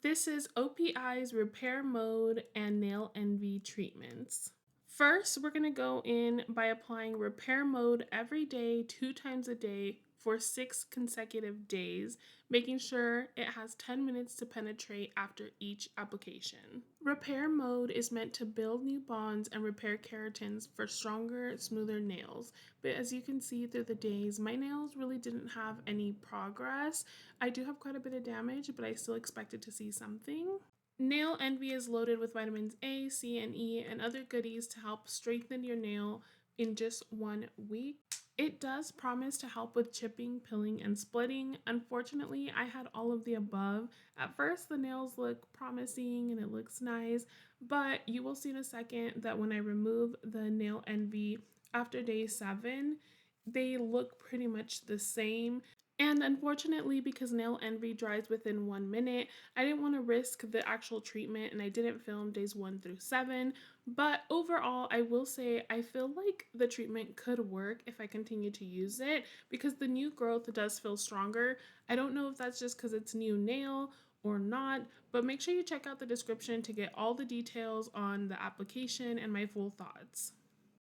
This is OPI's repair mode and nail envy treatments. First, we're going to go in by applying repair mode every day, 2 times a day for 6 consecutive days, making sure it has 10 minutes to penetrate after each application. Repair mode is meant to build new bonds and repair keratins for stronger, smoother nails. But as you can see through the days, my nails really didn't have any progress. I do have quite a bit of damage, but I still expected to see something. Nail Envy is loaded with vitamins A, C, and E, and other goodies to help strengthen your nail in just 1 week. It does promise to help with chipping, pilling, and splitting. Unfortunately, I had all of the above. At first, the nails look promising and it looks nice, but you will see in a second that when I remove the Nail Envy after day 7, they look pretty much the same. And unfortunately, because Nail Envy dries within 1 minute, I didn't want to risk the actual treatment and I didn't film days 1 through 7. But overall, I will say I feel like the treatment could work if I continue to use it because the new growth does feel stronger. I don't know if that's just because it's new nail or not, but make sure you check out the description to get all the details on the application and my full thoughts.